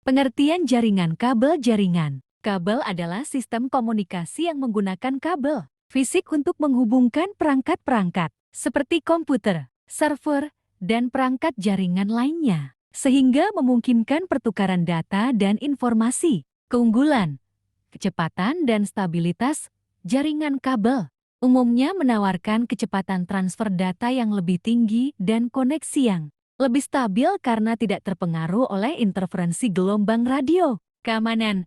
Pengertian jaringan kabel jaringan. Kabel adalah sistem komunikasi yang menggunakan kabel fisik untuk menghubungkan perangkat-perangkat seperti komputer, server, dan perangkat jaringan lainnya, sehingga memungkinkan pertukaran data dan informasi. Keunggulan, kecepatan, dan stabilitas jaringan kabel umumnya menawarkan kecepatan transfer data yang lebih tinggi dan koneksi yang lebih stabil karena tidak terpengaruh oleh interferensi gelombang radio. Keamanan,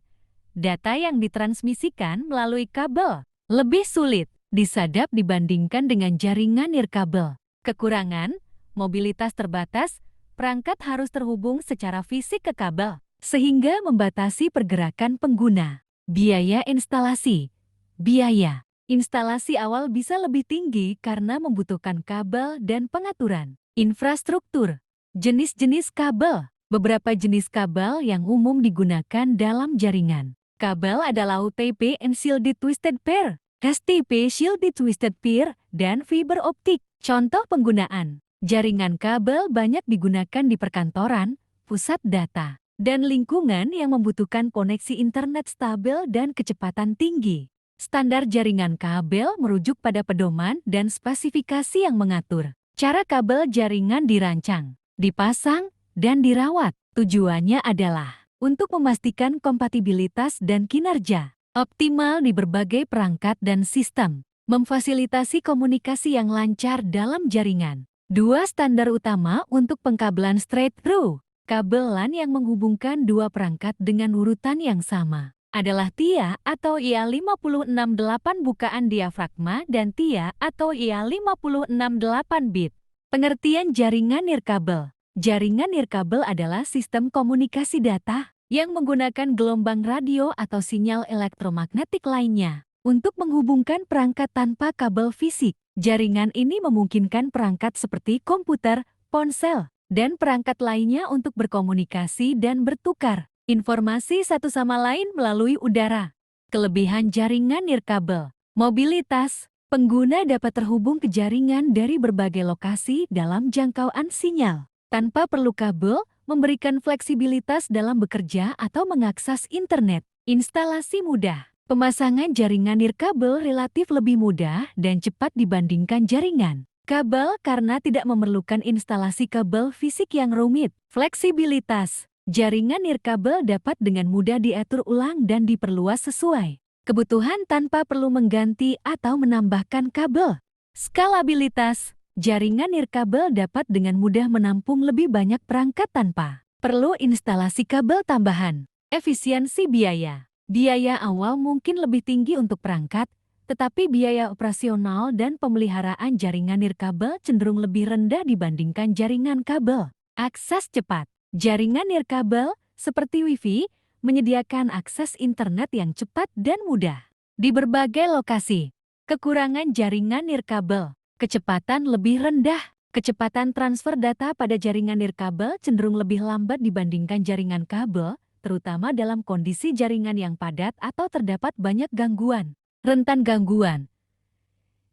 data yang ditransmisikan melalui kabel lebih sulit disadap dibandingkan dengan jaringan nirkabel. Kekurangan, mobilitas terbatas, perangkat harus terhubung secara fisik ke kabel, sehingga membatasi pergerakan pengguna. Biaya instalasi. Biaya instalasi awal bisa lebih tinggi karena membutuhkan kabel dan pengaturan. Infrastruktur. Jenis-jenis kabel. Beberapa jenis kabel yang umum digunakan dalam jaringan. Kabel adalah OTP and Shielded Twisted Pair, STP Shielded Twisted Pair, dan fiber optik. Contoh penggunaan. Jaringan kabel banyak digunakan di perkantoran, pusat data, dan lingkungan yang membutuhkan koneksi internet stabil dan kecepatan tinggi. Standar jaringan kabel merujuk pada pedoman dan spesifikasi yang mengatur cara kabel jaringan dirancang, dipasang, dan dirawat. Tujuannya adalah untuk memastikan kompatibilitas dan kinerja optimal di berbagai perangkat dan sistem, memfasilitasi komunikasi yang lancar dalam jaringan. Dua standar utama untuk pengkabelan straight through. Kabel LAN yang menghubungkan dua perangkat dengan urutan yang sama adalah TIA atau IA568 bukaan diafragma dan TIA atau IA568 bit. Pengertian jaringan nirkabel. Jaringan nirkabel adalah sistem komunikasi data yang menggunakan gelombang radio atau sinyal elektromagnetik lainnya untuk menghubungkan perangkat tanpa kabel fisik. Jaringan ini memungkinkan perangkat seperti komputer, ponsel, dan perangkat lainnya untuk berkomunikasi dan bertukar informasi satu sama lain melalui udara. Kelebihan jaringan nirkabel. Mobilitas. Pengguna dapat terhubung ke jaringan dari berbagai lokasi dalam jangkauan sinyal, tanpa perlu kabel, memberikan fleksibilitas dalam bekerja atau mengakses internet. Instalasi mudah. Pemasangan jaringan nirkabel relatif lebih mudah dan cepat dibandingkan jaringan kabel karena tidak memerlukan instalasi kabel fisik yang rumit. Fleksibilitas. Jaringan nirkabel dapat dengan mudah diatur ulang dan diperluas sesuai kebutuhan tanpa perlu mengganti atau menambahkan kabel. Skalabilitas. Jaringan nirkabel dapat dengan mudah menampung lebih banyak perangkat tanpa perlu instalasi kabel tambahan. Efisiensi biaya. Biaya awal mungkin lebih tinggi untuk perangkat, tetapi biaya operasional dan pemeliharaan jaringan nirkabel cenderung lebih rendah dibandingkan jaringan kabel. Akses cepat. Jaringan nirkabel, seperti Wi-Fi, menyediakan akses internet yang cepat dan mudah di berbagai lokasi. Kekurangan jaringan nirkabel. Kecepatan lebih rendah. Kecepatan transfer data pada jaringan nirkabel cenderung lebih lambat dibandingkan jaringan kabel, terutama dalam kondisi jaringan yang padat atau terdapat banyak gangguan. Rentan gangguan.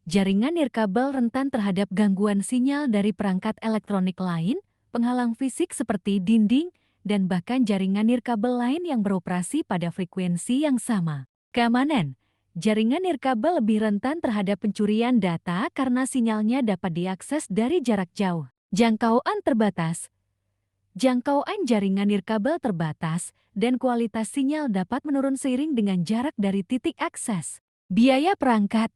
Jaringan nirkabel rentan terhadap gangguan sinyal dari perangkat elektronik lain, penghalang fisik seperti dinding, dan bahkan jaringan nirkabel lain yang beroperasi pada frekuensi yang sama. Keamanan. Jaringan nirkabel lebih rentan terhadap pencurian data karena sinyalnya dapat diakses dari jarak jauh. Jangkauan terbatas. Jangkauan jaringan nirkabel terbatas dan kualitas sinyal dapat menurun seiring dengan jarak dari titik akses. Biaya perangkat.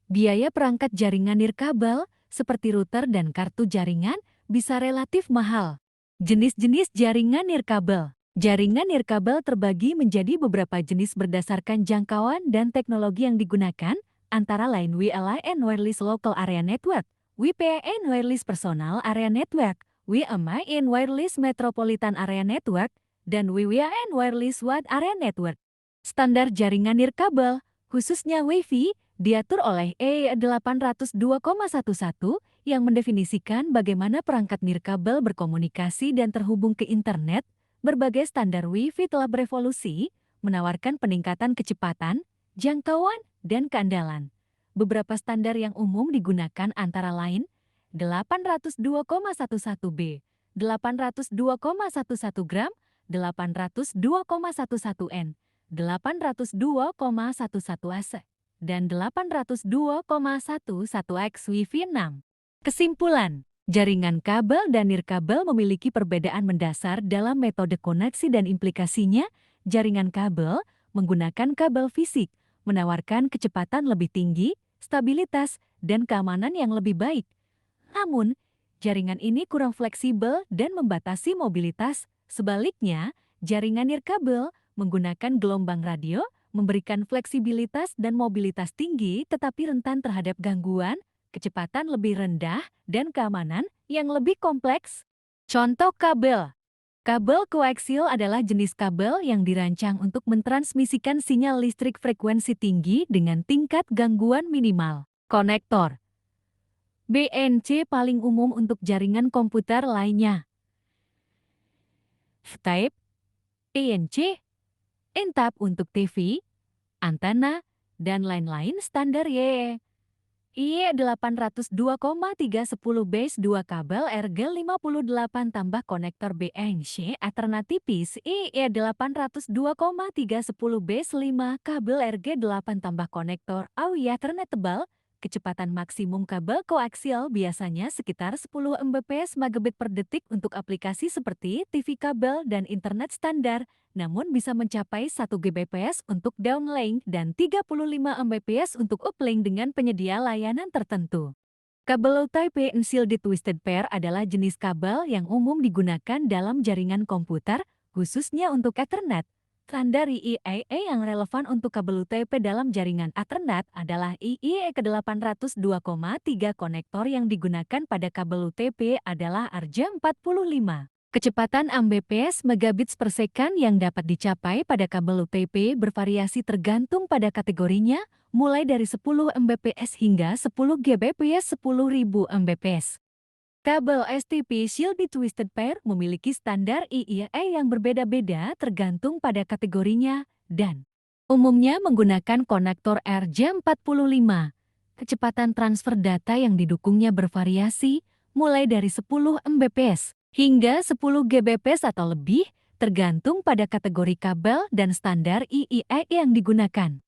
Biaya perangkat jaringan nirkabel, seperti router dan kartu jaringan, bisa relatif mahal. Jenis-jenis jaringan nirkabel. Jaringan nirkabel terbagi menjadi beberapa jenis berdasarkan jangkauan dan teknologi yang digunakan, antara lain WLAN Wireless Local Area Network, WPAN Wireless Personal Area Network, WMAN Wireless Metropolitan Area Network, dan WWAN Wireless Wide Area Network. Standar jaringan nirkabel, khususnya Wi-Fi, diatur oleh EE 802,11 yang mendefinisikan bagaimana perangkat nirkabel berkomunikasi dan terhubung ke internet. Berbagai standar Wi-Fi telah berevolusi, menawarkan peningkatan kecepatan, jangkauan, dan keandalan. Beberapa standar yang umum digunakan antara lain 802,11b, 802,11 gram, 802,11n, 802,11ac, dan 802,11x Wi-Fi 6. Kesimpulan, jaringan kabel dan nirkabel memiliki perbedaan mendasar dalam metode koneksi dan implikasinya. Jaringan kabel menggunakan kabel fisik, menawarkan kecepatan lebih tinggi, stabilitas, dan keamanan yang lebih baik. Namun, jaringan ini kurang fleksibel dan membatasi mobilitas. Sebaliknya, jaringan nirkabel menggunakan gelombang radio, memberikan fleksibilitas dan mobilitas tinggi tetapi rentan terhadap gangguan, kecepatan lebih rendah, dan keamanan yang lebih kompleks. Contoh kabel. Kabel koaksial adalah jenis kabel yang dirancang untuk mentransmisikan sinyal listrik frekuensi tinggi dengan tingkat gangguan minimal. Konektor. BNC paling umum untuk jaringan komputer lainnya. F-Type, ENC, N-Type untuk TV, antena, dan lain-lain standar YE. IE802,310 base 2 kabel RG58 tambah konektor BNC Ethernet tipis. IE802,310 base 5 kabel RG8 tambah konektor AUX Ethernet tebal. Kecepatan maksimum kabel koaksial biasanya sekitar 10 Mbps megabit per detik untuk aplikasi seperti TV kabel dan internet standar, namun bisa mencapai 1 Gbps untuk downlink dan 35 Mbps untuk uplink dengan penyedia layanan tertentu. Kabel low type unshielded twisted pair adalah jenis kabel yang umum digunakan dalam jaringan komputer, khususnya untuk Ethernet. Standar IEEE yang relevan untuk kabel UTP dalam jaringan Ethernet adalah IEEE ke-802,3. Konektor yang digunakan pada kabel UTP adalah RJ45. Kecepatan Mbps megabits per second yang dapat dicapai pada kabel UTP bervariasi tergantung pada kategorinya, mulai dari 10 Mbps hingga 10 Gbps 10.000 Mbps. Kabel STP Shielded Twisted Pair memiliki standar IEEE yang berbeda-beda tergantung pada kategorinya dan umumnya menggunakan konektor RJ45. Kecepatan transfer data yang didukungnya bervariasi mulai dari 10 Mbps hingga 10 Gbps atau lebih tergantung pada kategori kabel dan standar IEEE yang digunakan.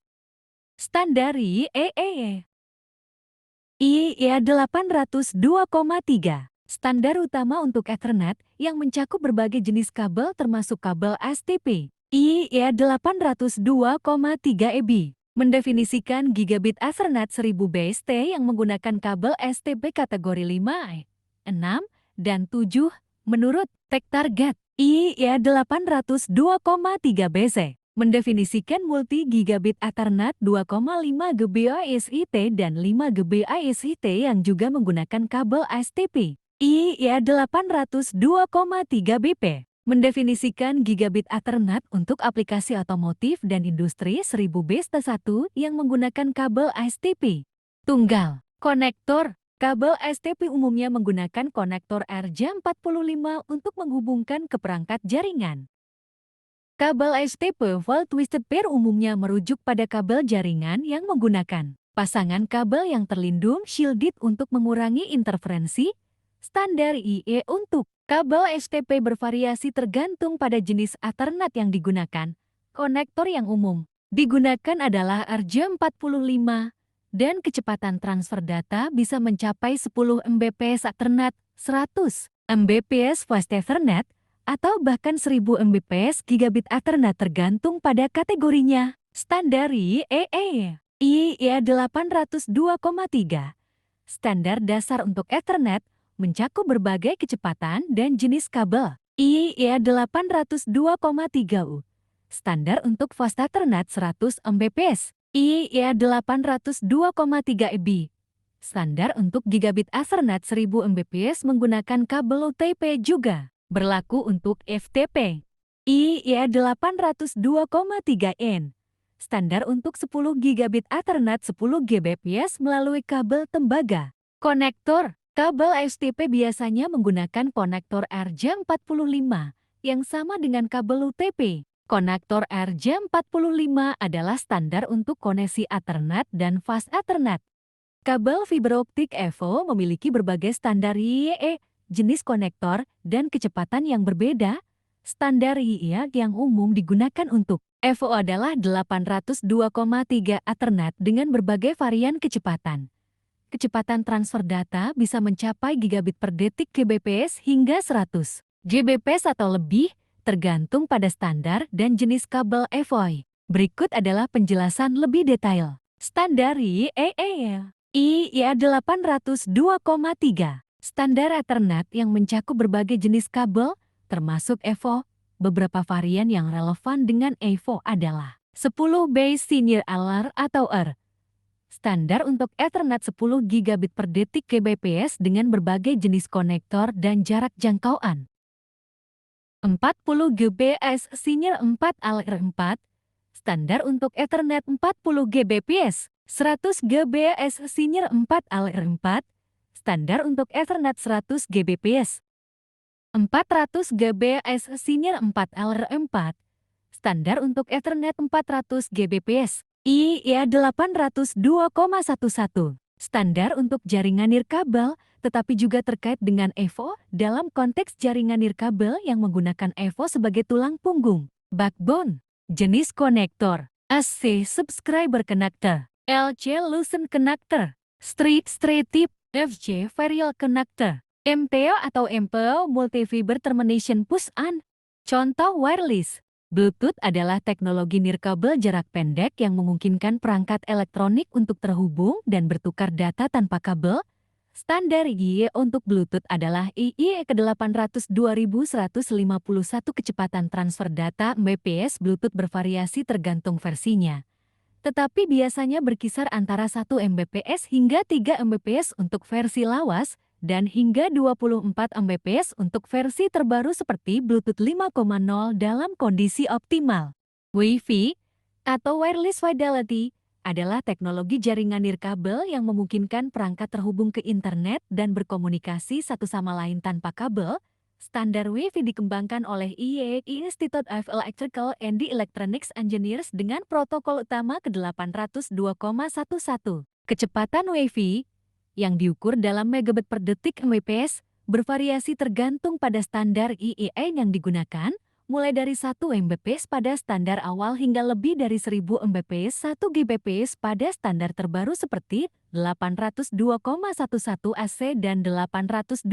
Standar IEEE IEEE802,3 standar utama untuk Ethernet yang mencakup berbagai jenis kabel termasuk kabel STP. IEEE802,3 EB mendefinisikan gigabit Ethernet 1000 BST yang menggunakan kabel STP kategori 5, 6, dan 7 menurut Tech Target. IEEE802,3 BZ mendefinisikan multi-gigabit Ethernet 2,5 Gbps dan 5 Gbps yang juga menggunakan kabel STP. IEEE802,3 BP mendefinisikan gigabit Ethernet untuk aplikasi otomotif dan industri 1000 BST1 yang menggunakan kabel STP. Tunggal. Konektor. Kabel STP umumnya menggunakan konektor RJ45 untuk menghubungkan ke perangkat jaringan. Kabel STP Full Twisted Pair umumnya merujuk pada kabel jaringan yang menggunakan pasangan kabel yang terlindung shielded untuk mengurangi interferensi. Standar IE untuk kabel STP bervariasi tergantung pada jenis Ethernet yang digunakan. Konektor yang umum digunakan adalah RJ45 dan kecepatan transfer data bisa mencapai 10 Mbps Ethernet, 100 Mbps Fast Ethernet, atau bahkan 1000 Mbps Gigabit Ethernet tergantung pada kategorinya. Standar IEEE IEEE802,3 standar dasar untuk Ethernet mencakup berbagai kecepatan dan jenis kabel. IEEE802,3U standar untuk Fast Ethernet 100 Mbps. IEEE802,3 EB standar untuk Gigabit Ethernet 1000 Mbps menggunakan kabel UTP juga berlaku untuk FTP. IEEE802,3N standar untuk 10 Gigabit Ethernet 10 Gbps melalui kabel tembaga. Konektor. Kabel STP biasanya menggunakan konektor RJ45 yang sama dengan kabel UTP. Konektor RJ45 adalah standar untuk koneksi Ethernet dan Fast Ethernet. Kabel fiber optik EVO memiliki berbagai standar IEEE, jenis konektor, dan kecepatan yang berbeda. Standar IEA yang umum digunakan untuk EVO adalah 802,3 Ethernet dengan berbagai varian kecepatan. Kecepatan transfer data bisa mencapai gigabit per detik Gbps hingga 100 Gbps atau lebih, tergantung pada standar dan jenis kabel EVO. Berikut adalah penjelasan lebih detail. Standar IEEE IEA 802,3 standar Ethernet yang mencakup berbagai jenis kabel, termasuk EVO. Beberapa varian yang relevan dengan EVO adalah 10 Base Senior Alar atau ER. Standar untuk Ethernet 10 gigabit per detik Gbps dengan berbagai jenis konektor dan jarak jangkauan. 40 Gbps Senior 4 ALR4. Standar untuk Ethernet 40 Gbps, 100 Gbps Senior 4 ALR4. Standar untuk Ethernet 100 Gbps. 400 Gbps Senior 4 ALR4. Standar untuk Ethernet 400 Gbps. IEA 802,11. Standar untuk jaringan nirkabel, tetapi juga terkait dengan EVO dalam konteks jaringan nirkabel yang menggunakan EVO sebagai tulang punggung. Backbone, jenis konektor, AC Subscriber Connector, LC Lucent Connector, Straight Tip, FJ Varial Connector, MTO atau MPO Multifiber Termination Push-on. Contoh wireless. Bluetooth adalah teknologi nirkabel jarak pendek yang memungkinkan perangkat elektronik untuk terhubung dan bertukar data tanpa kabel. Standar IEEE untuk Bluetooth adalah IEEE ke-800 2151 kecepatan transfer data Mbps. Bluetooth bervariasi tergantung versinya, tetapi biasanya berkisar antara 1 Mbps hingga 3 Mbps untuk versi lawas, dan hingga 24 Mbps untuk versi terbaru seperti Bluetooth 5.0 dalam kondisi optimal. Wi-Fi atau Wireless Fidelity adalah teknologi jaringan nirkabel yang memungkinkan perangkat terhubung ke internet dan berkomunikasi satu sama lain tanpa kabel. Standar Wi-Fi dikembangkan oleh IEEE Institute of Electrical and Electronics Engineers dengan protokol utama ke-802,11. Kecepatan Wi-Fi yang diukur dalam megabit per detik Mbps bervariasi tergantung pada standar IEEE yang digunakan, mulai dari 1 Mbps pada standar awal hingga lebih dari 1000 Mbps 1 Gbps pada standar terbaru seperti 802,11 AC dan 802,11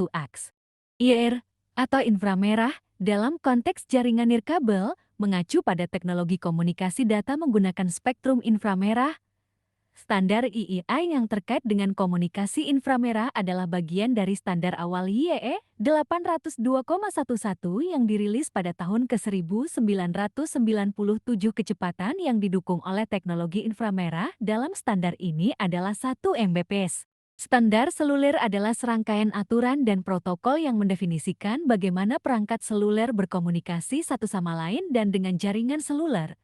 AX. IR atau inframerah dalam konteks jaringan nirkabel mengacu pada teknologi komunikasi data menggunakan spektrum inframerah. Standar IEEE yang terkait dengan komunikasi inframerah adalah bagian dari standar awal IEEE 802,11 yang dirilis pada tahun ke-1997. Kecepatan yang didukung oleh teknologi inframerah dalam standar ini adalah 1 Mbps. Standar seluler adalah serangkaian aturan dan protokol yang mendefinisikan bagaimana perangkat seluler berkomunikasi satu sama lain dan dengan jaringan seluler.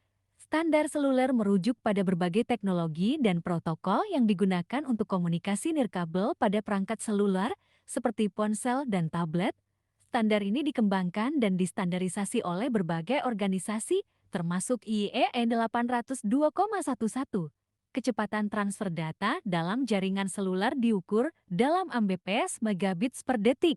Standar seluler merujuk pada berbagai teknologi dan protokol yang digunakan untuk komunikasi nirkabel pada perangkat seluler seperti ponsel dan tablet. Standar ini dikembangkan dan distandarisasi oleh berbagai organisasi, termasuk IEEE 802,11. Kecepatan transfer data dalam jaringan seluler diukur dalam Mbps megabits per detik.